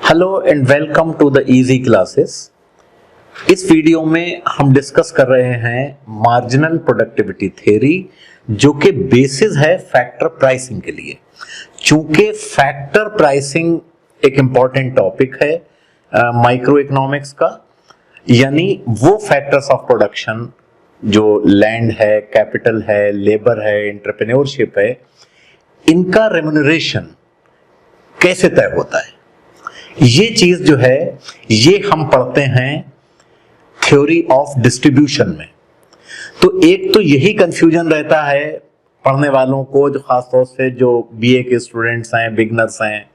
Hello and welcome to the easy classes. इस वीडियो में हम डिस्कस कर रहे हैं मार्जिनल प्रोडक्टिविटी थ्योरी, जो कि बेसिस है फैक्टर प्राइसिंग के लिए। चूंकि फैक्टर प्राइसिंग एक इंपॉर्टेंट टॉपिक है माइक्रो इकोनॉमिक्स का, यानी वो फैक्टर्स ऑफ प्रोडक्शन जो लैंड है, कैपिटल है, लेबर है, एंटरप्रेन्योरशिप है, इनका रेम्यूनरेशन कैसे तय होता है, ये चीज जो है ये हम पढ़ते हैं थ्योरी ऑफ डिस्ट्रीब्यूशन में। तो एक तो यही कंफ्यूजन रहता है पढ़ने वालों को, जो खासतौर से जो बीए के स्टूडेंट्स हैं, बिगनर्स हैं,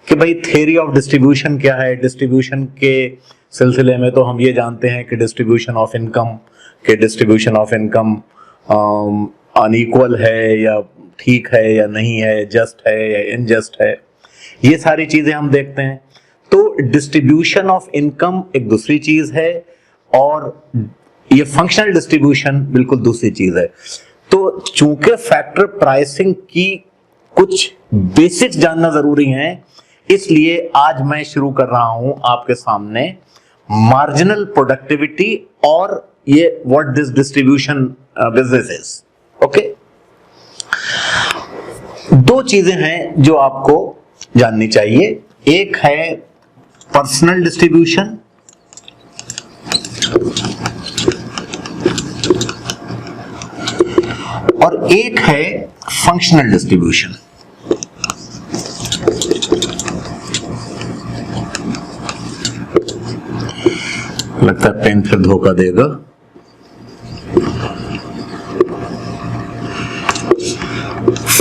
कि भाई थ्योरी ऑफ डिस्ट्रीब्यूशन क्या है। डिस्ट्रीब्यूशन के सिलसिले में तो हम ये जानते हैं कि डिस्ट्रीब्यूशन ऑफ इनकम अनइक्वल है या ठीक है या नहीं है, जस्ट है या इनजस्ट है, ये सारी चीजें हम देखते हैं। तो डिस्ट्रीब्यूशन ऑफ इनकम एक दूसरी चीज है और ये फंक्शनल डिस्ट्रीब्यूशन बिल्कुल दूसरी चीज है। तो चूंकि फैक्टर प्राइसिंग की कुछ बेसिक्स जानना जरूरी है, इसलिए आज मैं शुरू कर रहा हूं आपके सामने मार्जिनल प्रोडक्टिविटी और ये what this distribution business is. Okay, दो चीजें हैं जो आपको जाननी चाहिए। एक है पर्सनल डिस्ट्रीब्यूशन और एक है फंक्शनल डिस्ट्रीब्यूशन। लगता है पेन फिर धोखा देगा।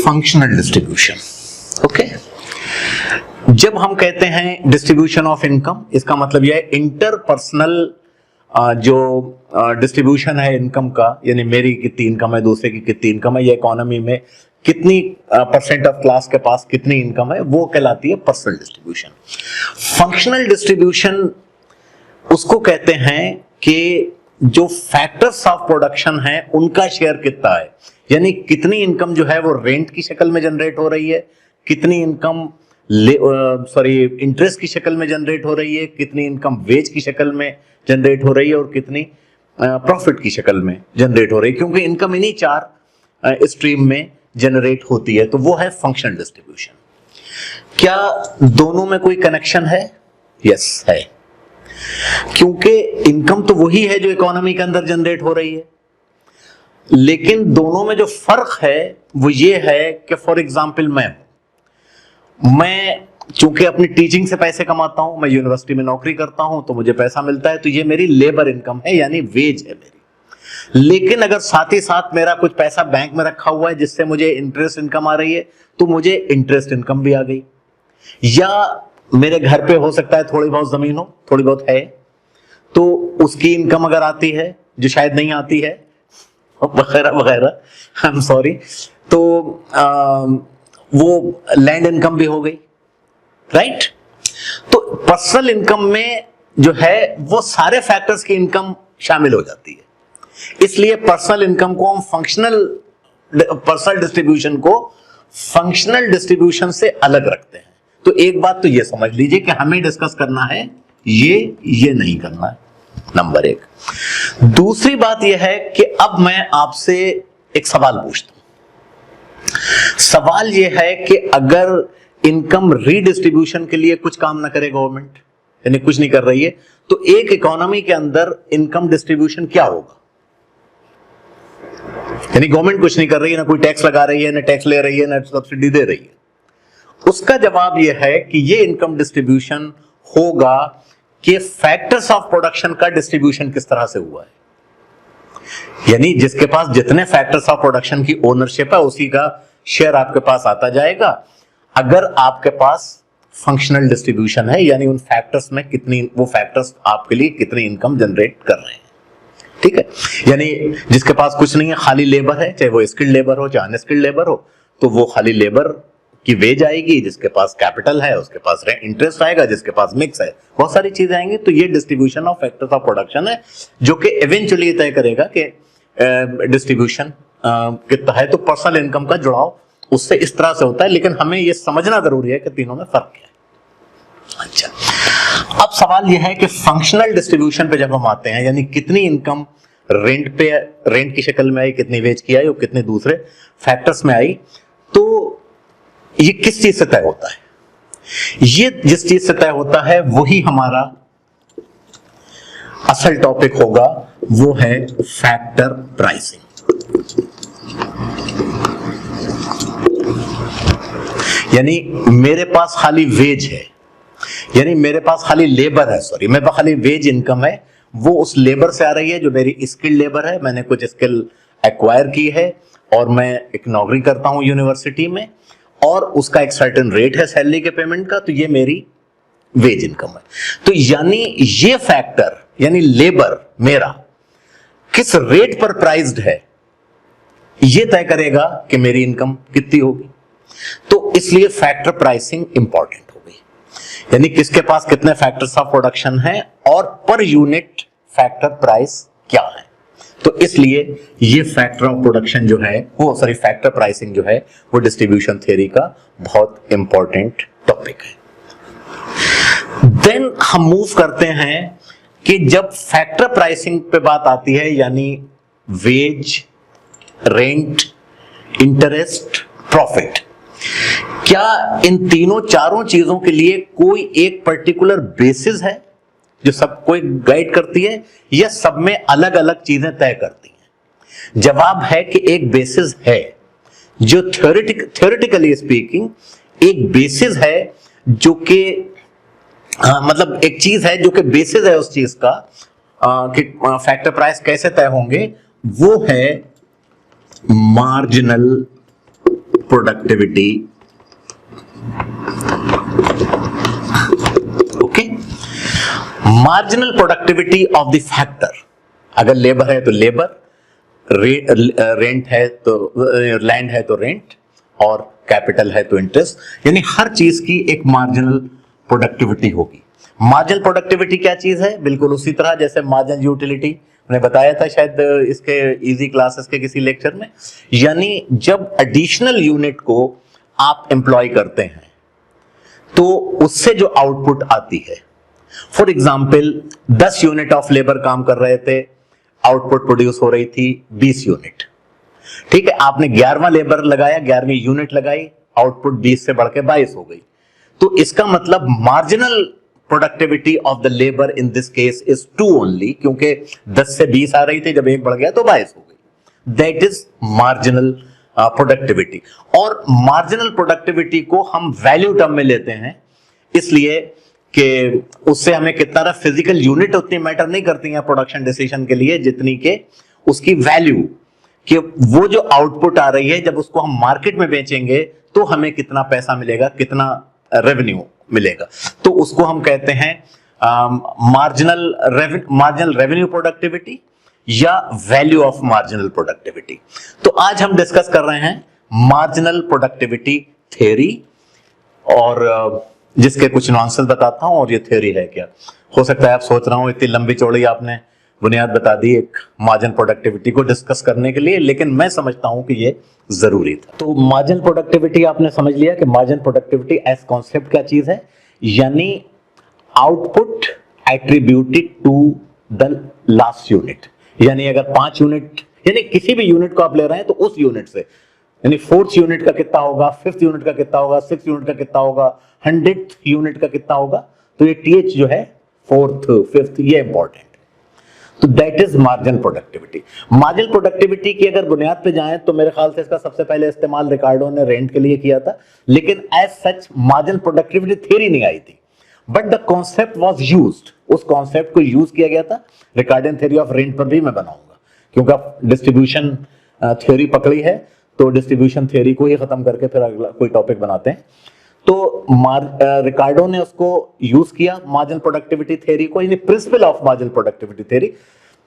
Functional distribution, okay. जब हम कहते हैं डिस्ट्रीब्यूशन ऑफ इनकम, इसका मतलब यह है इंटरपर्सनल जो डिस्ट्रीब्यूशन है इनकम का, यानी मेरी कितनी इनकम है, दूसरे की कितनी इनकम है, ये इकोनॉमी में कितनी परसेंट ऑफ क्लास के पास कितनी इनकम है, वो कहलाती है पर्सनल डिस्ट्रीब्यूशन। फंक्शनल डिस्ट्रीब्यूशन उसको कहते हैं कि जो फैक्टर्स ऑफ प्रोडक्शन है उनका शेयर कितना है, यानी कितनी इनकम जो है वो रेंट की शक्ल में जनरेट हो रही है, कितनी इनकम इंटरेस्ट की शक्ल में जनरेट हो रही है, कितनी इनकम वेज की शक्ल में जनरेट हो रही है और कितनी प्रॉफिट की शक्ल में जनरेट हो रही है, क्योंकि इनकम इन्हीं चार स्ट्रीम में जनरेट होती है। तो वो है फंक्शनल डिस्ट्रीब्यूशन। क्या दोनों में कोई कनेक्शन है? यस है, क्योंकि इनकम तो वही है जो इकोनॉमी के अंदर जनरेट हो रही है, लेकिन दोनों में जो फर्क है वो ये है कि फॉर एग्जांपल मैं चूंकि अपनी टीचिंग से पैसे कमाता हूं, मैं यूनिवर्सिटी में नौकरी करता हूं तो मुझे पैसा मिलता है, तो ये मेरी लेबर इनकम है, यानी वेज है मेरी। लेकिन अगर साथ ही साथ मेरा कुछ पैसा बैंक में रखा हुआ है जिससे मुझे इंटरेस्ट इनकम आ रही है, तो मुझे इंटरेस्ट इनकम भी आ गई। या मेरे घर पे हो सकता है थोड़ी बहुत जमीन हो, थोड़ी बहुत है, तो उसकी इनकम अगर आती है जो शायद नहीं आती है, वगैरह वगैरह, आई एम सॉरी, तो वो लैंड इनकम भी हो गई, राइट। तो पर्सनल इनकम में जो है वो सारे फैक्टर्स की इनकम शामिल हो जाती है, इसलिए पर्सनल इनकम को हम पर्सनल डिस्ट्रीब्यूशन को फंक्शनल डिस्ट्रीब्यूशन से अलग रखते हैं। तो एक बात तो ये समझ लीजिए कि हमें डिस्कस करना है ये नहीं करना है, नंबर एक। दूसरी बात यह है कि अब मैं आपसे एक सवाल पूछता हूं। सवाल यह है कि अगर इनकम रीडिस्ट्रीब्यूशन के लिए कुछ काम ना करे गवर्नमेंट, यानी कुछ नहीं कर रही है, तो एक इकोनॉमी के अंदर इनकम डिस्ट्रीब्यूशन क्या होगा? यानी गवर्नमेंट कुछ नहीं कर रही है, ना कोई टैक्स लगा रही है, ना टैक्स ले रही है, ना सब्सिडी दे रही है। उसका जवाब यह है कि यह इनकम डिस्ट्रीब्यूशन होगा कि फैक्टर्स ऑफ प्रोडक्शन का डिस्ट्रीब्यूशन किस तरह से हुआ है, यानी जिसके पास जितने फैक्टर्स ऑफ प्रोडक्शन की ओनरशिप है उसी का शेयर आपके पास आता जाएगा। अगर आपके पास फंक्शनल डिस्ट्रीब्यूशन है, यानी उन फैक्टर्स में कितनी, वो फैक्टर्स आपके लिए कितनी इनकम जनरेट कर रहे हैं, ठीक है। यानी जिसके पास कुछ नहीं है, खाली लेबर है, चाहे वो स्किल्ड लेबर हो चाहे अनस्किल्ड लेबर हो, तो वो खाली लेबर की वेज आएगी। जिसके पास कैपिटल है उसके पास इंटरेस्ट आएगा, जिसके पास मिक्स है बहुत सारी चीजें आएंगी। तो ये distribution of factors of production है, जो कि इवेंचुअली तय करेगा कि डिस्ट्रीब्यूशन कितना है। तो पर्सनल इनकम का जुड़ाव उससे इस तरह से होता है, लेकिन हमें यह समझना जरूरी है कि तीनों में फर्क क्या है। अच्छा, अब सवाल यह है कि फंक्शनल डिस्ट्रीब्यूशन पे जब हम आते हैं, यानी कितनी इनकम रेंट की शक्ल में आई, कितनी वेज की आई और कितने दूसरे फैक्टर्स में आई, तो ये किस चीज से तय होता है? ये जिस चीज से तय होता है वही हमारा असल टॉपिक होगा, वो है फैक्टर प्राइसिंग। यानी मेरे पास खाली वेज है, यानी मेरे पास खाली लेबर है, सॉरी मेरे पास खाली वेज इनकम है, वो उस लेबर से आ रही है जो मेरी स्किल्ड लेबर है, मैंने कुछ स्किल एक्वायर की है और मैं एक नौकरी करता हूं यूनिवर्सिटी में और उसका एक सर्टेन रेट है सैलरी के पेमेंट का, तो ये मेरी वेज इनकम है। तो यानी ये फैक्टर, यानी लेबर मेरा किस रेट पर प्राइस्ड है, ये तय करेगा कि मेरी इनकम कितनी होगी। तो इसलिए फैक्टर प्राइसिंग इंपॉर्टेंट हो गई, यानी किसके पास कितने फैक्टर्स ऑफ प्रोडक्शन है और पर यूनिट फैक्टर प्राइस क्या है। तो इसलिए ये फैक्टर ऑफ प्रोडक्शन जो है वो, सॉरी फैक्टर प्राइसिंग जो है वो डिस्ट्रीब्यूशन थ्योरी का बहुत इंपॉर्टेंट टॉपिक है। देन हम मूव करते हैं कि जब फैक्टर प्राइसिंग पे बात आती है, यानी वेज, रेंट, इंटरेस्ट, प्रॉफिट, क्या इन तीनों चारों चीजों के लिए कोई एक पर्टिकुलर बेसिस है जो सबको गाइड करती है, या सब में अलग अलग चीजें तय करती हैं? जवाब है कि एक बेसिस है जो थ्योरेटिकली स्पीकिंग एक बेसिस है जो कि मतलब एक चीज है जो कि बेसिस है उस चीज का कि फैक्टर प्राइस कैसे तय होंगे, वो है marginal productivity. Okay, marginal productivity of the factor. अगर लेबर है तो लेबर, रेंट है तो लैंड है तो रेंट, और कैपिटल है तो इंटरेस्ट, यानी हर चीज की एक मार्जिनल प्रोडक्टिविटी होगी। मार्जिनल प्रोडक्टिविटी क्या चीज है? बिल्कुल उसी तरह जैसे मार्जिनल यूटिलिटी मैंने बताया था शायद इसके इजी क्लासेस के किसी लेक्चर में, यानी जब एडिशनल यूनिट को आप एम्प्लॉय करते हैं तो उससे जो आउटपुट आती है, for example 10 unit of labour काम कर रहे थे, आउटपुट प्रोड्यूस हो रही थी 20 यूनिट, ठीक है, आपने 11वां लेबर लगाया, 11वीं यूनिट लगाई, आउटपुट 20 से बढ़ के 22 हो गई। तो इसका मतलब marginal productivity of the labour in this case is 2 only, क्योंकि 10 से 20 आ रही थी, जब एक बढ़ गया तो 22 हो गई। That is marginal productivity. और मार्जिनल प्रोडक्टिविटी को हम वैल्यू टर्म में लेते हैं, इसलिए कि उससे हमें कितना फिजिकल यूनिट उतनी मैटर नहीं करती है प्रोडक्शन डिसीजन के लिए, जितनी के उसकी वैल्यू, कि वो जो आउटपुट आ रही है जब उसको हम मार्केट में बेचेंगे तो हमें कितना पैसा मिलेगा, कितना रेवेन्यू मिलेगा। तो उसको हम कहते हैं मार्जिनल रेवेन्यू प्रोडक्टिविटी या वैल्यू ऑफ मार्जिनल प्रोडक्टिविटी। तो आज हम डिस्कस कर रहे हैं मार्जिनल प्रोडक्टिविटी थ्योरी, और जिसके कुछ नॉनसेंस बताता हूं, और ये थ्योरी है क्या। हो सकता है आप सोच रहा हूं इतनी लंबी चौड़ी आपने बुनियाद बता दी एक मार्जिनल प्रोडक्टिविटी को डिस्कस करने के लिए, लेकिन मैं समझता हूं कि ये जरूरी था। तो मार्जिनल प्रोडक्टिविटी आपने समझ लिया कि मार्जिनल प्रोडक्टिविटी एज कॉन्सेप्ट क्या चीज है, यानी output attributed to the last unit. यानी अगर 5 यूनिट, यानी किसी भी यूनिट को आप ले रहे हैं तो उस यूनिट से, यानी 4th यूनिट का कितना होगा, 5th यूनिट का कितना होगा, 6th यूनिट का कितना होगा, 100th यूनिट का कितना होगा। तो ये TH जो है 4th 5th, ये इंपॉर्टेंट। तो that is marginal productivity. Marginal productivity की अगर बुनियाद पे जाएं तो मेरे ख्याल से इसका सबसे पहले इस्तेमाल रिकार्डो ने रेंट के लिए किया था, लेकिन as such marginal productivity theory नहीं आई थी, but the concept was used. उस कॉन्सेप्ट को यूज किया गया था। रिकार्डियन थ्योरी ऑफ रेंट पर भी मैं बनाऊंगा, क्योंकि आप डिस्ट्रीब्यूशन थ्योरी पकड़ी है तो डिस्ट्रीब्यूशन थ्योरी को ही खत्म करके फिर अगला कोई टॉपिक बनाते हैं। तो रिकार्डो ने उसको यूज किया मार्जिनल प्रोडक्टिविटी थ्योरी को, यानी principle of marginal productivity theory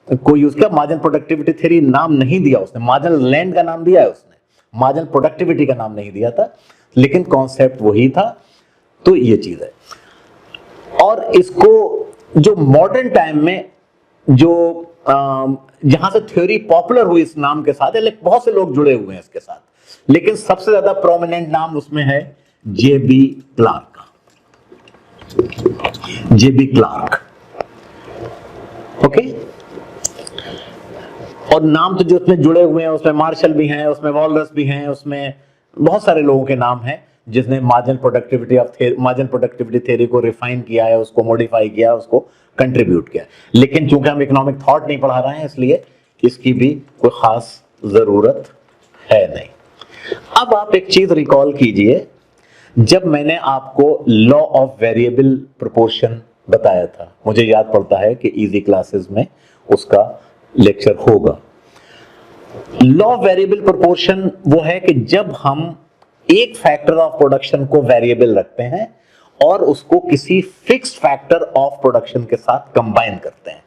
को यूज किया। मार्जिनल प्रोडक्टिविटी थ्योरी नाम नहीं दिया उसने, मार्जिनल लैंड का नाम दिया है उसने, मार्जिनल प्रोडक्टिविटी का नाम नहीं दिया था, लेकिन कॉन्सेप्ट वही था। तो ये चीज है। और इसको जो मॉडर्न टाइम में जो जहां से थ्योरी पॉपुलर हुई इस नाम के साथ, बहुत से लोग जुड़े हुए हैं इसके साथ, लेकिन सबसे ज्यादा प्रोमिनेंट नाम उसमें है JB क्लार्क का। जेबी क्लार्क। ओके, और नाम तो जो उसमें जुड़े हुए हैं उसमें मार्शल भी हैं, उसमें वॉलरस भी हैं, उसमें बहुत सारे लोगों के नाम हैं जिसने मार्जिनल प्रोडक्टिविटी थ्योरी को रिफाइन किया है, उसको मॉडिफाई किया, उसको कंट्रीब्यूट किया। लेकिन चूंकि हम इकोनॉमिक थॉट नहीं पढ़ा रहे हैं इसलिए इसकी भी कोई खास जरूरत है नहीं। अब आप एक चीज रिकॉल कीजिए, जब मैंने आपको लॉ ऑफ वेरिएबल प्रोपोर्शन बताया था, मुझे याद पड़ता है कि इजी क्लासेस में उसका लेक्चर होगा। लॉ ऑफ वेरिएबल प्रोपोर्शन वो है कि जब हम एक फैक्टर ऑफ प्रोडक्शन को वेरिएबल रखते हैं और उसको किसी फिक्स्ड फैक्टर ऑफ प्रोडक्शन के साथ कंबाइन करते हैं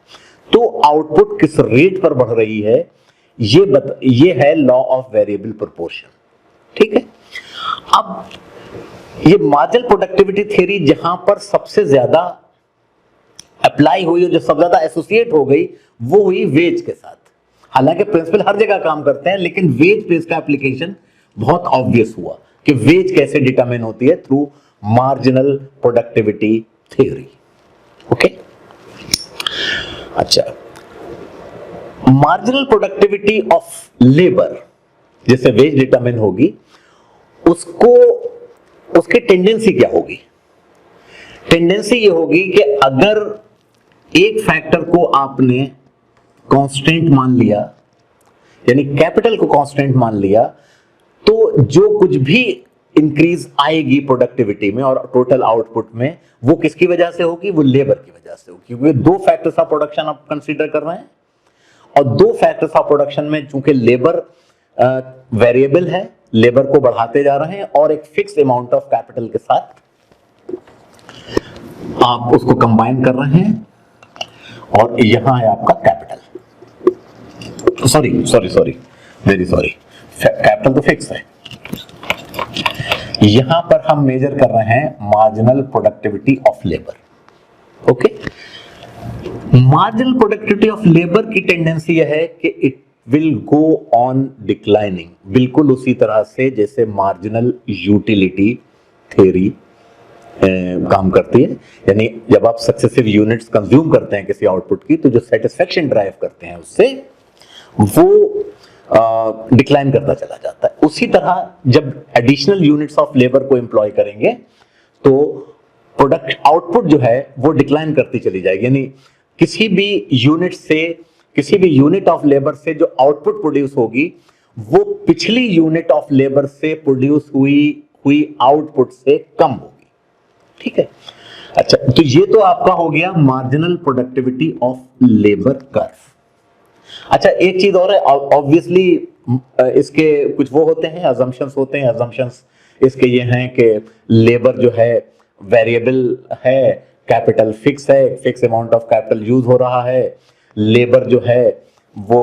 तो आउटपुट किस रेट पर बढ़ रही है, ये है लॉ ऑफ वेरिएबल प्रोपोर्शन। ठीक है, अब ये मार्जिनल प्रोडक्टिविटी थ्योरी जहां पर सबसे ज्यादा अप्लाई हुई और जो सबसे ज्यादा एसोसिएट हो गई वो हुई वेज के साथ। हालांकि प्रिंसिपल हर जगह काम करते हैं लेकिन वेज पे इसका एप्लीकेशन बहुत ऑब्वियस हुआ कि वेज कैसे डिटरमिन होती है, through marginal productivity theory. Okay, अच्छा, मार्जिनल प्रोडक्टिविटी ऑफ लेबर जैसे वेज डिटरमिन होगी, उसको उसकी टेंडेंसी क्या होगी? टेंडेंसी ये होगी कि अगर एक फैक्टर को आपने कांस्टेंट मान लिया, यानी कैपिटल को कांस्टेंट मान लिया, तो जो कुछ भी इंक्रीज आएगी प्रोडक्टिविटी में और टोटल आउटपुट में वो किसकी वजह से होगी? वो लेबर की वजह से होगी, क्योंकि दो फैक्टर्स ऑफ प्रोडक्शन आप कंसीडर कर रहे हैं और दो फैक्टर्स ऑफ प्रोडक्शन में चूंकि लेबर वेरिएबल है, लेबर को बढ़ाते जा रहे हैं और एक फिक्स अमाउंट ऑफ कैपिटल के साथ आप उसको कंबाइन कर रहे हैं और यहां है आपका कैपिटल, वेरी सॉरी, कैपिटल तो फिक्स है। यहां पर हम मेजर कर रहे हैं marginal productivity of labour. Okay, marginal productivity of labour की टेंडेंसी यह है कि it will go on declining, बिल्कुल उसी तरह से जैसे मार्जिनल यूटिलिटी थ्योरी काम करती है। यानी जब आप सक्सेसिव यूनिट्स कंज्यूम करते हैं किसी आउटपुट की तो जो सेटिस्फेक्शन ड्राइव करते हैं उससे वो डिक्लाइन करता चला जाता है। उसी तरह जब एडिशनल यूनिट्स ऑफ लेबर को एम्प्लॉय करेंगे तो प्रोडक्ट आउटपुट जो है वो डिक्लाइन करती चली जाएगी। यानी किसी भी यूनिट ऑफ लेबर से जो आउटपुट प्रोड्यूस होगी वो पिछली यूनिट ऑफ लेबर से प्रोड्यूस हुई आउटपुट से कम होगी। ठीक है, अच्छा, तो ये तो आपका हो गया marginal productivity of labour curve. अच्छा, एक चीज और है, ऑब्वियसली इसके कुछ वो होते हैं, अजम्पशंस होते हैं। अजम्पशंस इसके ये हैं कि लेबर जो है वेरिएबल है, कैपिटल फिक्स है, fix amount of capital use हो रहा है, लेबर जो है वो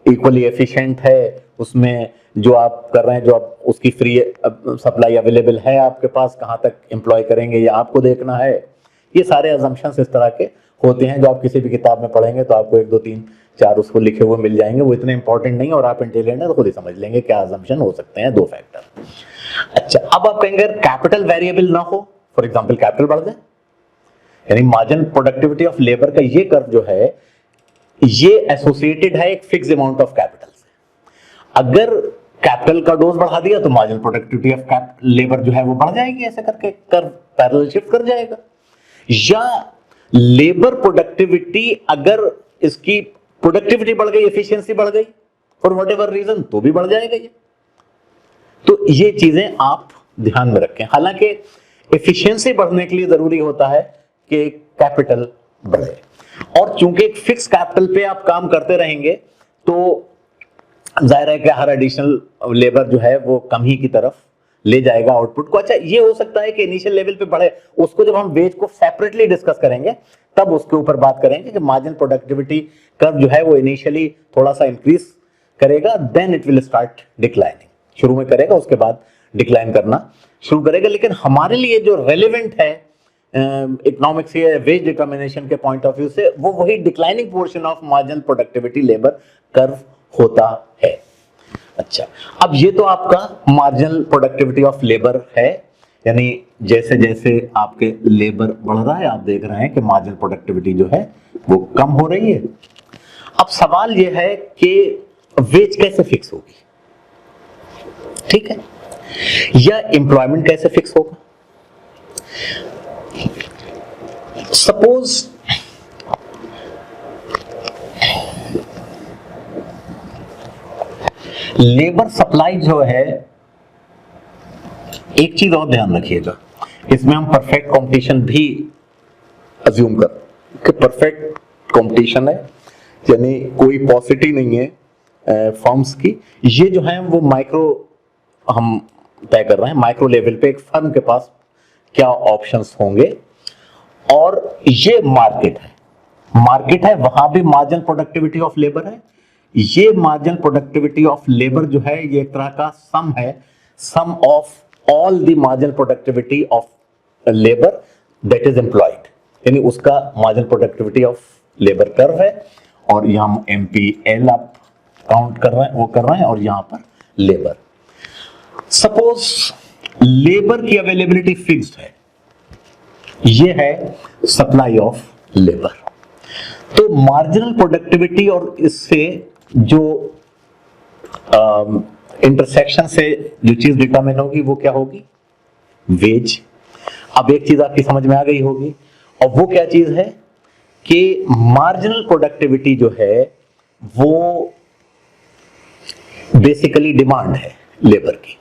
इक्वली एफिशिएंट है, उसमें जो आप कर रहे हैं, जो आप उसकी फ्री सप्लाई अवेलेबल है आपके पास, कहां तक एम्प्लॉय करेंगे ये आपको देखना है। ये सारे अजम्पशंस इस तरह के होते हैं जो आप किसी भी किताब में पढ़ेंगे तो आपको 1 2 3 4 उसको लिखे हुए मिल जाएंगे। वो इतने इंपॉर्टेंट नहीं और आप इंटेलिजेंट है तो खुद ही समझ लेंगे क्या अजम्पशन हो सकते हैं, 2 फैक्टर। अच्छा, अब आप कहेंगे कैपिटल वेरिएबल ना हो, फॉर एग्जांपल कैपिटल बढ़ जाए, यानी मार्जिनल प्रोडक्टिविटी ऑफ लेबर का ये कर्व जो है ये एसोसिएटेड है एक फिक्स अमाउंट ऑफ कैपिटल से। अगर कैपिटल का डोज बढ़ा दिया तो मार्जिनल प्रोडक्टिविटी ऑफ लेबर जो है वो बढ़ जाएगी, ऐसे करके कर्व पैरेलल शिफ्ट कर जाएगा। या लेबर प्रोडक्टिविटी, अगर इसकी प्रोडक्टिविटी बढ़ गई, एफिशिएंसी बढ़ गई फॉर व्हाटएवर रीजन, तो भी बढ़ जाएगा ये। तो ये चीजें आप ध्यान में रखें। हालांकि एफिशिएंसी बढ़ने के लिए जरूरी होता है कि कैपिटल बढ़े, और चूंकि एक फिक्स कैपिटल पे आप काम करते रहेंगे तो जाहिर है कि हर एडिशनल लेबर जो है वो कम ही की तरफ ले जाएगा आउटपुट को। अच्छा, ये हो सकता है कि इनिशियल लेवल पे बढ़े, उसको जब हम वेज को सेपरेटली डिस्कस करेंगे तब उसके ऊपर बात करेंगे कि मार्जिनल प्रोडक्टिविटी कर्व जो है वो इनिशियली थोड़ा सा इंक्रीज करेगा, then it will start declining. शुरू में करेगा, उसके बाद डिक्लाइन करना शुरू करेगा। लेकिन हमारे लिए जो रेलिवेंट है इकोनॉमिक्स या वेज डिटर्मिनेशन के पॉइंट ऑफ व्यू से, वो वही declining portion of marginal productivity labour curve होता है। अच्छा, अब ये तो आपका मार्जिनल प्रोडक्टिविटी ऑफ लेबर है, यानी जैसे जैसे आपके लेबर बढ़ रहा है, आप देख रहे हैं कि मार्जिनल प्रोडक्टिविटी जो है वो कम हो रही है। अब सवाल ये है कि वेज कैसे फिक्स होगी, ठीक है, या एम्प्लॉयमेंट कैसे फिक्स होगा। सपोज लेबर सप्लाई जो है, एक चीज और ध्यान रखिएगा, इसमें हम परफेक्ट कंपटीशन भी अज्यूम कर कि परफेक्ट कंपटीशन है, यानी कोई पॉसिटी नहीं है फर्म्स की। ये जो है वो माइक्रो हम तय कर रहे हैं, माइक्रो लेवल पे एक फर्म के पास क्या ऑप्शंस होंगे, और ये मार्केट है, वहां भी मार्जिनल प्रोडक्टिविटी ऑफ लेबर है। ये मार्जिनल प्रोडक्टिविटी ऑफ लेबर जो है ये एक तरह का सम है, sum of all the marginal productivity of labour that is employed, यानी उसका marginal productivity of labour curve है, और यहां हम MPL आप काउंट कर रहे हैं, वो कर रहे हैं, और यहां पर लेबर। सपोज लेबर की अवेलेबिलिटी फिक्स्ड है, ये है सप्लाई ऑफ लेबर, तो मार्जिनल प्रोडक्टिविटी और इससे जो इंटरसेक्शन से जो चीज डिटरमिन होगी वो क्या होगी, वेज। अब एक चीज आपकी समझ में आ गई होगी, और वो क्या चीज है कि मार्जिनल प्रोडक्टिविटी जो है वो बेसिकली डिमांड है लेबर की।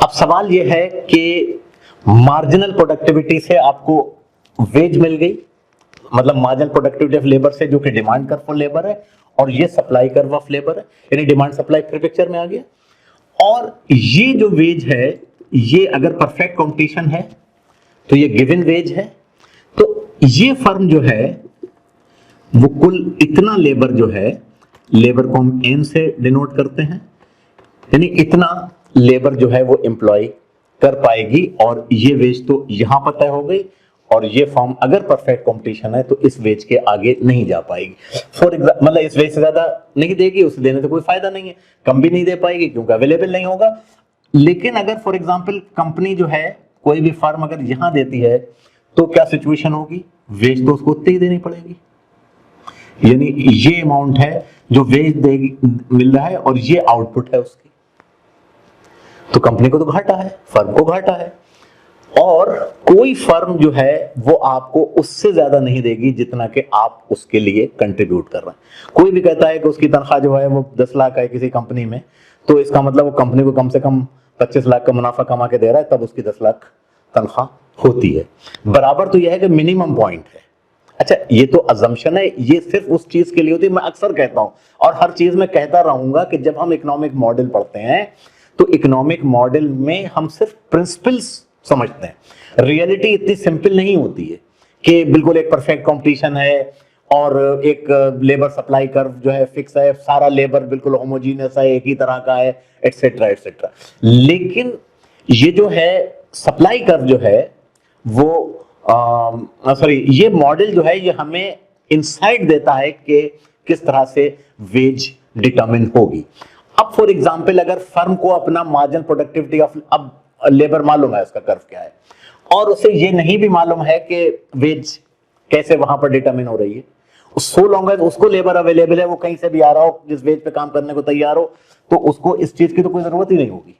अब सवाल यह है कि मार्जिनल प्रोडक्टिविटी से आपको वेज मिल गई, मतलब मार्जिनल प्रोडक्टिविटी ऑफ लेबर से, जो कि डिमांड कर्व फॉर लेबर है, और ये सप्लाई कर्व ऑफ लेबर है, यानी डिमांड सप्लाई फिर पिक्चर में आ गया। और ये जो वेज है, ये अगर परफेक्ट कंपटीशन है तो ये गिवन वेज है। तो ये फर्म जो है वो कुल इतना लेबर जो है, लेबर को हम एन से डिनोट करते हैं, यानी इतना लेबर जो है वो एम्प्लॉय कर पाएगी, और ये वेज तो यहां पर तय हो गई, और ये फर्म अगर परफेक्ट कंपटीशन है तो इस वेज के आगे नहीं जा पाएगी। फॉर एग्जाम्पल, मतलब इस वेज से ज्यादा नहीं देगी, उसे देने से कोई फायदा नहीं है, कम भी नहीं दे पाएगी क्योंकि अवेलेबल नहीं होगा। लेकिन अगर फॉर एग्जाम्पल कंपनी जो है, कोई भी फर्म अगर यहां देती है, तो क्या सिचुएशन होगी, वेज तो उसको उतनी ही देनी पड़ेगी, यानी ये अमाउंट है जो वेज देगी मिल रहा है, और ये आउटपुट है उसकी, तो कंपनी को तो घाटा है, फर्म को घाटा है। और कोई फर्म जो है वो आपको उससे ज्यादा नहीं देगी जितना कि आप उसके लिए कंट्रीब्यूट कर रहे हैं। कोई भी कहता है कि उसकी तनख्वाह जो है वो 10 लाख है किसी कंपनी में, तो इसका मतलब वो कंपनी को कम से कम 25 लाख का मुनाफा कमा के दे रहा है, तब उसकी 10 लाख तनख्वाह होती है। बराबर तो यह है कि मिनिमम पॉइंट है। अच्छा, ये तो अजम्पशन है, ये सिर्फ उस चीज के लिए होती है। मैं अक्सर कहता हूं और हर चीज में कहता रहूंगा कि जब हम इकोनॉमिक मॉडल पढ़ते हैं तो इकोनॉमिक मॉडल में हम सिर्फ प्रिंसिपल्स समझते हैं। रियलिटी इतनी सिंपल नहीं होती है कि बिल्कुल एक परफेक्ट कंपटीशन है और एक लेबर सप्लाई कर्व जो है फिक्स है, सारा लेबर बिल्कुल होमोजीनियस है, एक ही तरह का है, एटसेट्रा एटसेट्रा। लेकिन ये जो है सप्लाई कर्व जो है वो ये मॉडल जो है ये हमें इंसाइट देता है कि किस तरह से वेज डिटरमिन होगी। अब फॉर एग्जांपल अगर फर्म को अपना मार्जिनल प्रोडक्टिविटी ऑफ अब लेबर मालूम है, उसका कर्व क्या है, और उसे ये नहीं भी मालूम है कि वेज कैसे वहां पर डिटरमिन हो रही है, सो लॉन्ग एज उसको लेबर अवेलेबल है, वो कहीं से भी आ रहा हो, जिस वेज पे काम करने को तैयार हो, तो उसको इस चीज की तो कोई जरूरत ही नहीं होगी।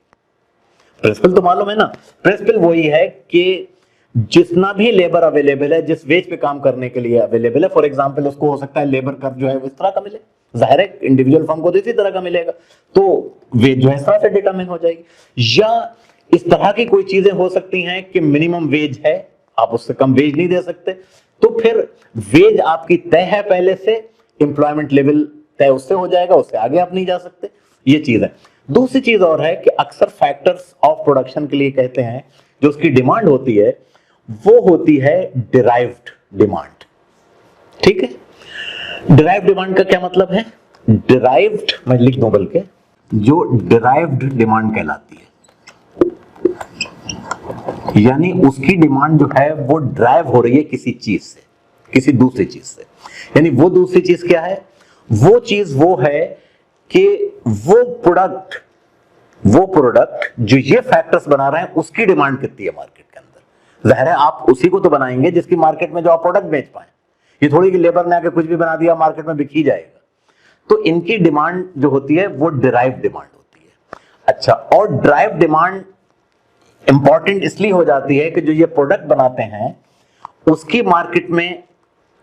प्रिंसिपल तो मालूम है ना, प्रिंसिपल वही है कि जितना भी लेबर अवेलेबल है, जिस वेज पे काम करने के लिए अवेलेबल है, फॉर एग्जांपल उसको हो सकता है लेबर कर्व जो है इस तरह का मिले, जाहिर है इंडिविजुअल फर्म को तो इसी तरह का मिलेगा, तो वेज जो है इस तरह से डिटरमिन हो जाएगी। या इस तरह की कोई चीजें हो सकती हैं कि मिनिमम वेज है, आप उससे कम वेज नहीं दे सकते, तो फिर वेज आपकी तय है पहले से, एम्प्लॉयमेंट लेवल तय उससे हो जाएगा, उससे आगे आप नहीं जा सकते। ये चीज है। दूसरी चीज और है कि अक्सर फैक्टर्स ऑफ प्रोडक्शन के लिए कहते हैं जो उसकी डिमांड होती है वो होती है डिराइव्ड डिमांड। ठीक है, डिराइव्ड डिमांड का क्या मतलब है? डिराइव्ड मैं लिख दूं बल्कि, जो डिराइव्ड डिमांड कहलाती है, यानी उसकी डिमांड जो है वो ड्राइव हो रही है किसी चीज से, किसी दूसरी चीज से। यानी वो दूसरी चीज क्या है? वो चीज वो है कि वो प्रोडक्ट वो प्रोडक्ट जो ये फैक्टर्स बना रहे हैं उसकी डिमांड कितनी है मार्केट के अंदर। जाहिर है आप उसी को तो बनाएंगे जिसकी मार्केट में जो आप प्रोडक्ट बेच पाए। ये थोड़ी कि लेबर ने आके कुछ भी बना दिया मार्केट में बिक ही जाएगा। तो इनकी डिमांड जो होती है वो डिराइव डिमांड होती है। अच्छा, और ड्राइव डिमांड इंपॉर्टेंट इसलिए हो जाती है कि जो ये प्रोडक्ट बनाते हैं उसकी मार्केट में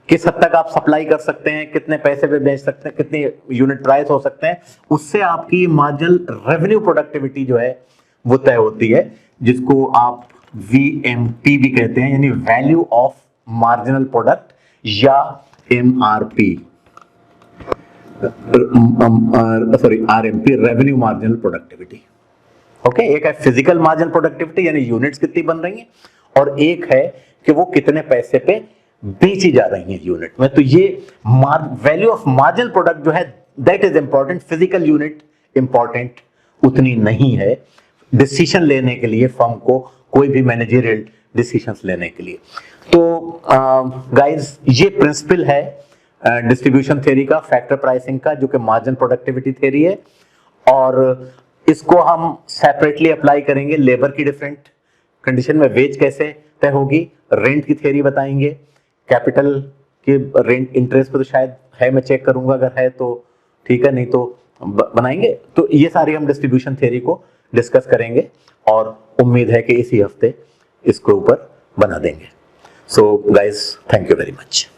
किस हद तक आप सप्लाई कर सकते हैं, कितने पैसे पे बेच सकते हैं, कितनी यूनिट प्राइस हो सकते हैं, उससे आपकी मार्जिनल रेवेन्यू प्रोडक्टिविटी जो है वो तय होती है, जिसको आप VMP भी कहते हैं, यानी वैल्यू ऑफ मार्जिनल प्रोडक्ट या MRP, sorry RMP, revenue marginal productivity. Okay, एक है फिजिकल मार्जिनल प्रोडक्टिविटी यानी यूनिट्स कितनी बन रही हैं, और एक है कि वो कितने पैसे पे बेची जा रही हैं यूनिट में। तो ये वैल्यू ऑफ मार्जिनल प्रोडक्ट जो है that is important, physical unit important उतनी नहीं है डिसीजन लेने के लिए, फर्म को कोई भी मैनेजरियल डिसीजंस लेने के लिए। तो गाइस ये प्रिंसिपल है डिस्ट्रीब्यूशन थ्योरी का, फैक्टर प्राइसिंग का, जो कि मार्जिनल प्रोडक्टिविटी थ्योरी है, और इसको हम सेपरेटली अप्लाई करेंगे लेबर की डिफरेंट कंडीशन में, वेज कैसे तय होगी, रेंट की थ्योरी बताएंगे, कैपिटल के रेंट इंटरेस्ट पे तो शायद है, मैं चेक करूंगा अगर है तो ठीक है, नहीं तो बनाएंगे। तो ये सारी हम डिस्ट्रीब्यूशन थ्योरी को डिस्कस करेंगे और उम्मीद है कि इसी हफ्ते इसके ऊपर बना देंगे। So guys, thank you very much.